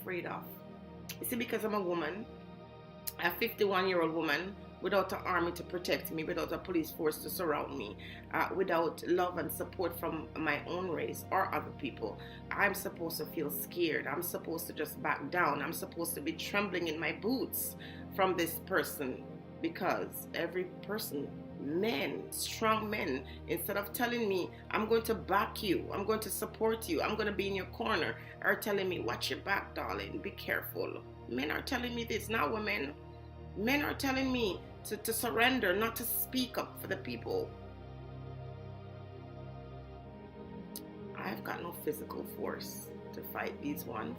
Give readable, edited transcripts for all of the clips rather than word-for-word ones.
afraid of. You see, because I'm a woman, a 51-year-old woman without an army to protect me, without a police force to surround me, without love and support from my own race or other people, I'm supposed to feel scared. I'm supposed to just back down. I'm supposed to be trembling in my boots from this person, because every person, men, strong men, instead of telling me, I'm going to back you, I'm going to support you, I'm going to be in your corner, are telling me, watch your back, darling, be careful. Men are telling me this, not women. Men are telling me to surrender, not to speak up for the people. I've got no physical force to fight these ones,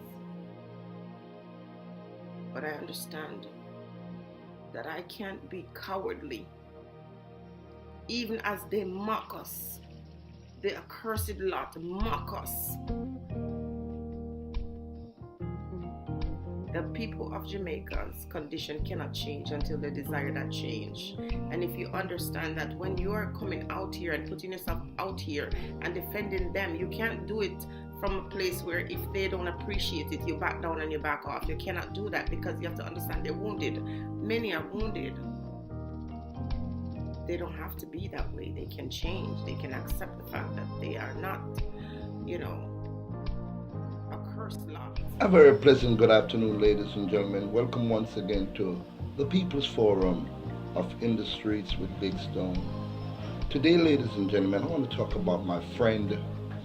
but I understand that I can't be cowardly, even as they mock us. The accursed lot mock us. The people of Jamaica's condition cannot change until they desire that change. And if you understand that when you are coming out here and putting yourself out here and defending them, you can't do it from a place where if they don't appreciate it, you back down and you back off. You cannot do that, because you have to understand they're wounded. Many are wounded. They don't have to be that way. They can change. They can accept the fact that they are not, a cursed lot. A very pleasant good afternoon, ladies and gentlemen. Welcome once again to the People's Forum of In the Streets with Big Stone. Today, ladies and gentlemen, I want to talk about my friend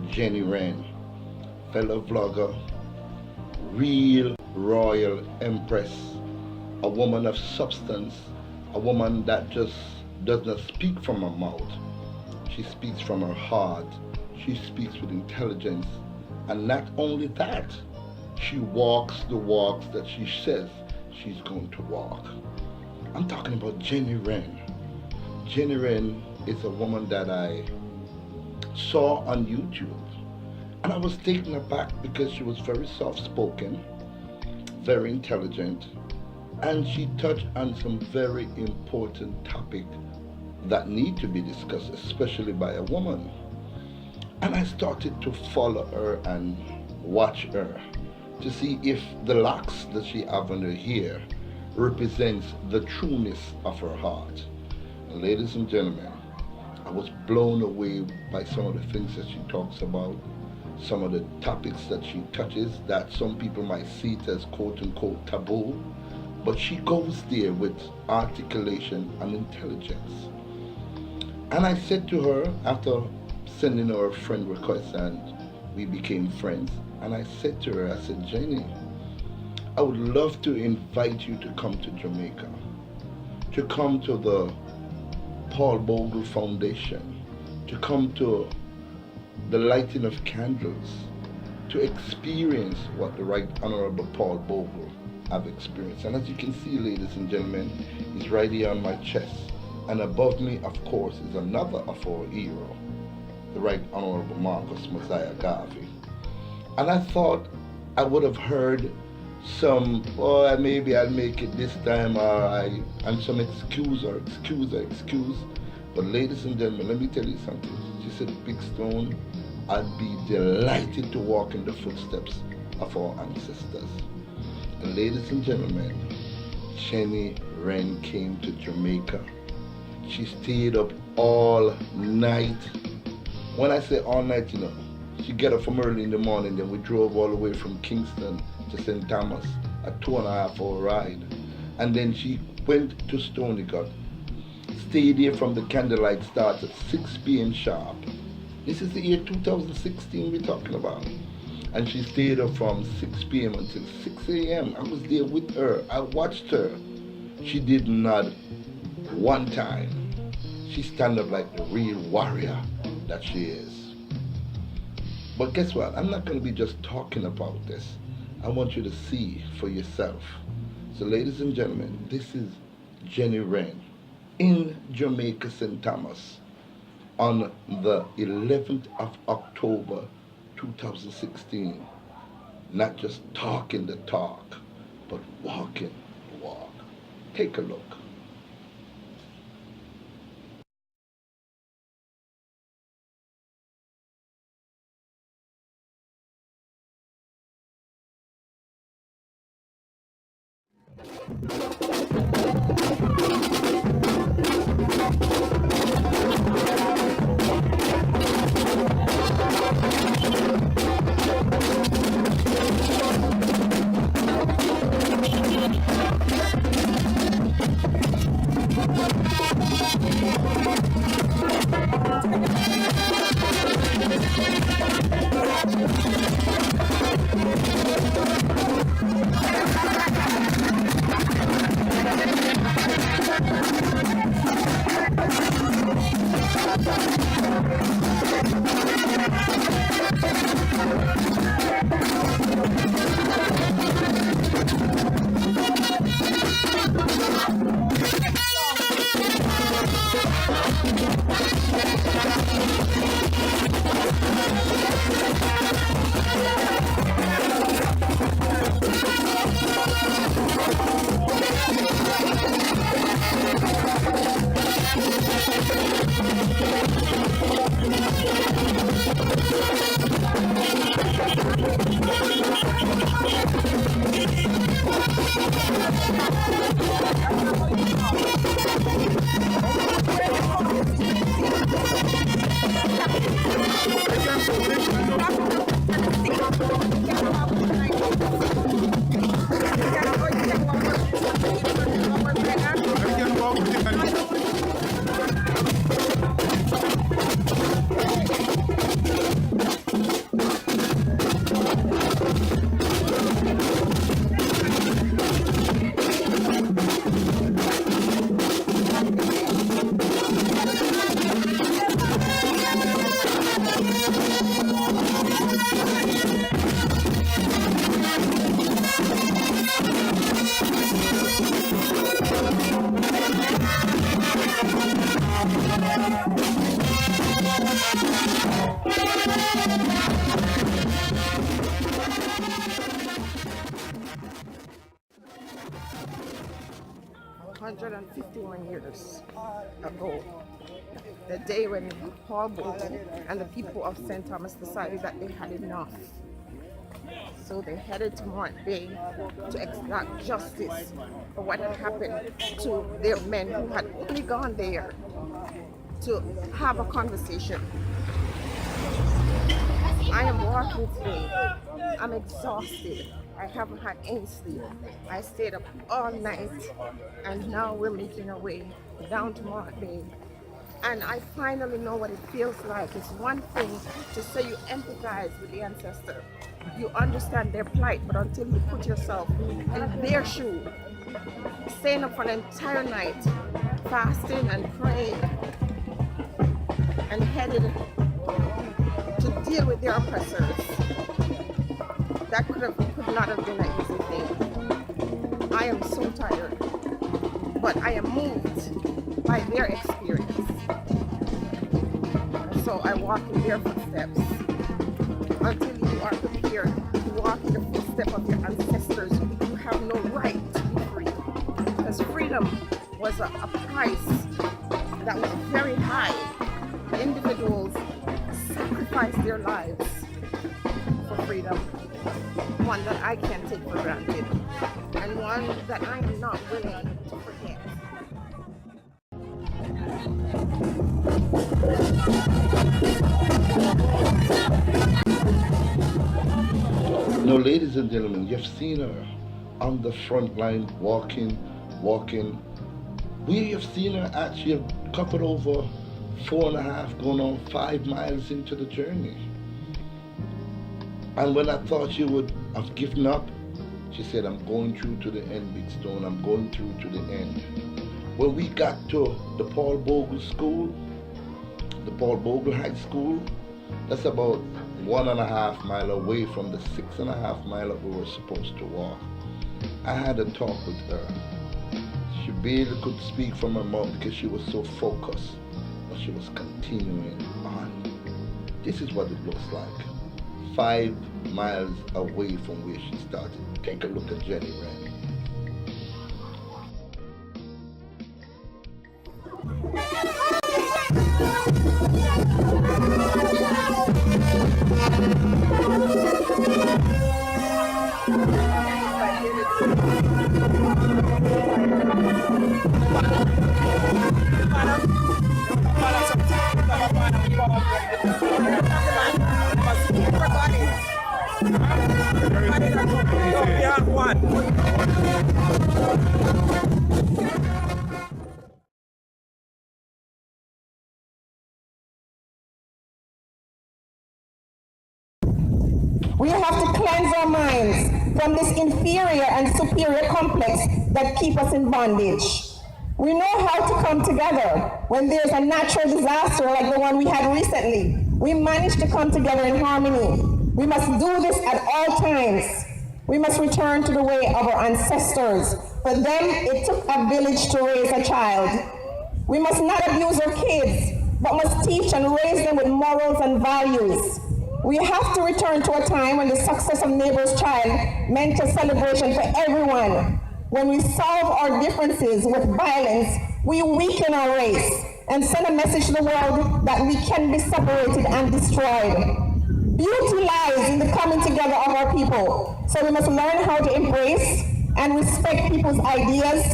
Jenni Rren, fellow vlogger, real royal empress, a woman of substance, a woman that just does not speak from her mouth. She speaks from her heart. She speaks with intelligence. And not only that, she walks the walks that she says she's going to walk. I'm talking about Jenni Rren. Jenni Rren is a woman that I saw on YouTube. And I was taken aback because she was very soft-spoken, very intelligent, and she touched on some very important topics that need to be discussed, especially by a woman. And I started to follow her and watch her to see if the locks that she have on her hair represents the trueness of her heart. And ladies and gentlemen, I was blown away by some of the things that she talks about, some of the topics that she touches that some people might see it as quote-unquote taboo, but she goes there with articulation and intelligence. And I said to her, after sending her a friend request and we became friends, and I said to her, I said, Jenni, I would love to invite you to come to Jamaica, to come to the Paul Bogle Foundation, to come to the lighting of candles, to experience what the Right Honorable Paul Bogle have experienced. And as you can see, ladies and gentlemen, he's right here on my chest. And above me, of course, is another of our hero, the Right Honorable Marcus Mosiah Garvey. And I thought I would have heard some, oh, maybe I'll make it this time, and some excuse. But ladies and gentlemen, let me tell you something. She said, Big Stone, I'd be delighted to walk in the footsteps of our ancestors. And ladies and gentlemen, Jenni Rren came to Jamaica. She stayed up all night. When I say all night, she get up from early in the morning, then we drove all the way from Kingston to St. Thomas, a 2.5-hour ride. And then she went to Stony Gut, stayed here from the candlelight start at 6 p.m. sharp. This is the year 2016 we're talking about. And she stayed up from 6 p.m. until 6 a.m. I was there with her. I watched her. She did not one time. She stand up like the real warrior that she is. But guess what? I'm not going to be just talking about this. I want you to see for yourself. So ladies and gentlemen, this is Jenni Rren in Jamaica, St. Thomas on the 11th of October 2016. Not just talking the talk, but walking the walk. Take a look. 151 years ago, the day when Paul Bogle and the people of St. Thomas decided that they had enough. So they headed to Morant Bay to exact justice for what had happened to their men who had only gone there to have a conversation. I am walking today. I'm exhausted. I haven't had any sleep. I stayed up all night, and now we're making our way down to Morant Bay. And I finally know what it feels like. It's one thing to say you empathize with the ancestor. You understand their plight, but until you put yourself in their shoe, staying up for an entire night, fasting and praying, and headed to deal with their oppressors, that could not have been an easy thing. I am so tired, but I am moved by their experience. So I walk in their footsteps. Until you are prepared to walk in the footsteps of your ancestors, you have no right to be free. Because freedom was a price that was very high. Individuals sacrificed their lives for freedom. One that I can't take for granted, and one that I am not willing to forget. Now, ladies and gentlemen, you've seen her on the front line walking. We have seen her actually covered over 4.5, going on 5 miles into the journey. And when I thought she would have given up, she said, I'm going through to the end, Big Stone. I'm going through to the end. When we got to the Paul Bogle School, the Paul Bogle High School, that's about 1.5 miles away from the 6.5 miles that we were supposed to walk. I had a talk with her. She barely could speak from her mouth because she was so focused, but she was continuing on. This is what it looks like. 5 miles away from where she started. Take a look at Jenni Rren. We have to cleanse our minds from this inferior and superior complex that keep us in bondage. We know how to come together when there's a natural disaster like the one we had recently. We manage to come together in harmony. We must do this at all times. We must return to the way of our ancestors. For them, it took a village to raise a child. We must not abuse our kids, but must teach and raise them with morals and values. We have to return to a time when the success of neighbor's child meant a celebration for everyone. When we solve our differences with violence, we weaken our race and send a message to the world that we can be separated and destroyed. Beauty lies in the coming together of our people, so we must learn how to embrace and respect people's ideas,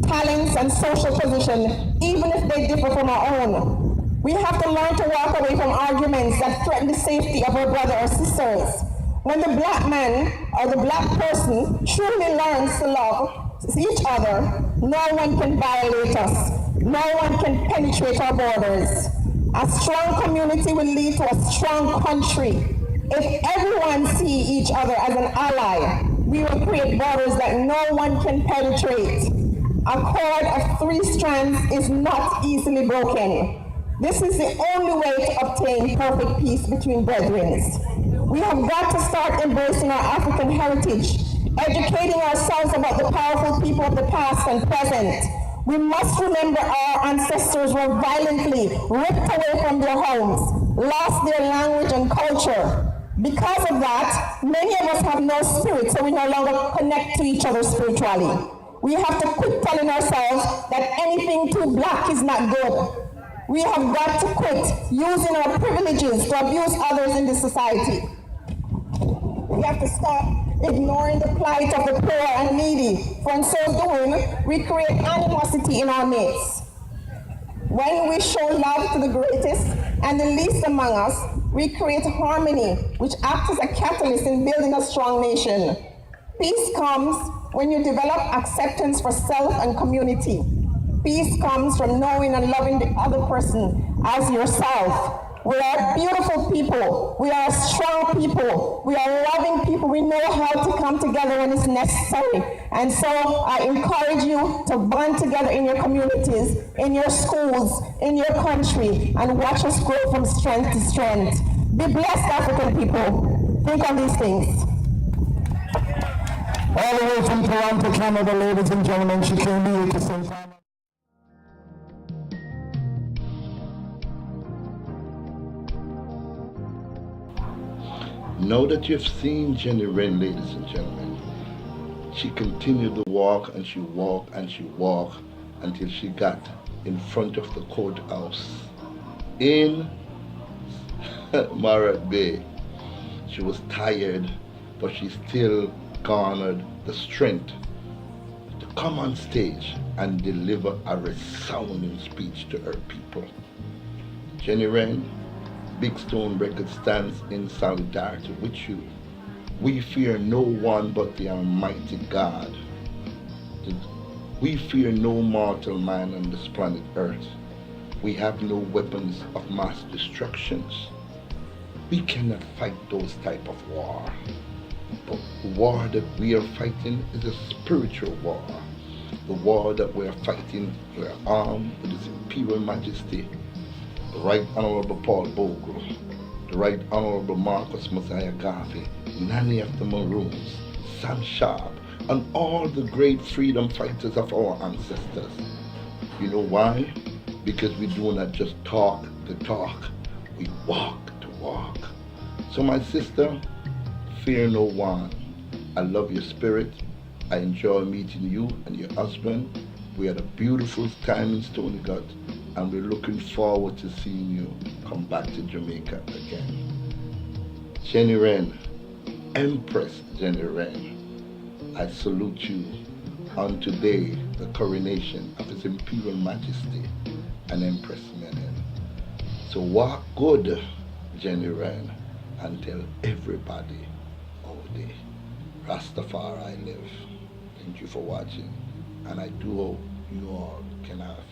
talents, and social position, even if they differ from our own. We have to learn to walk away from arguments that threaten the safety of our brothers or sisters. When the black man or the black person truly learns to love each other, no one can violate us. No one can penetrate our borders. A strong community will lead to a strong country. If everyone sees each other as an ally, we will create borders that no one can penetrate. A cord of 3 strands is not easily broken. This is the only way to obtain perfect peace between brethren. We have got to start embracing our African heritage, educating ourselves about the powerful people of the past and present. We must remember our ancestors were violently ripped away from their homes, lost their language and culture. Because of that, many of us have no spirit, so we no longer connect to each other spiritually. We have to quit telling ourselves that anything too black is not good. We have got to quit using our privileges to abuse others in this society. We have to stop ignoring the plight of the poor and needy, for in so doing, we create animosity in our midst. When we show love to the greatest and the least among us, we create harmony, which acts as a catalyst in building a strong nation. Peace comes when you develop acceptance for self and community. Peace comes from knowing and loving the other person as yourself. We are beautiful people. We are strong people. We are loving people. We know how to come together when it's necessary. And so I encourage you to bond together in your communities, in your schools, in your country, and watch us grow from strength to strength. Be blessed, African people. Think on these things. All the way from Toronto, Canada, ladies and gentlemen, she came here to say time. Now that you've seen Jenni Rren, ladies and gentlemen, she continued to walk and she walked and she walked until she got in front of the courthouse in Morant Bay. She was tired, but she still garnered the strength to come on stage and deliver a resounding speech to her people. Jenni Rren, Big Stone Record stands in solidarity with you. We fear no one but the Almighty God. We fear no mortal man on this planet Earth. We have no weapons of mass destructions. We cannot fight those type of war. But the war that we are fighting is a spiritual war. The war that we are fighting, we are armed with His Imperial Majesty, the Right Honorable Paul Bogle, the Right Honorable Marcus Mosiah Garvey, Nanny of the Maroons, Sam Sharp, and all the great freedom fighters of our ancestors. You know why? Because we do not just talk the talk, we walk the walk. So my sister, fear no one. I love your spirit. I enjoy meeting you and your husband. We had a beautiful time in Stony Gut, and we're looking forward to seeing you come back to Jamaica again. Jenni Rren, Empress Jenni Rren, I salute you on today the coronation of His Imperial Majesty and Empress Menen. So walk good, Jenni Rren, and tell everybody how the Rastafari live. Thank you for watching, and I do hope you all can have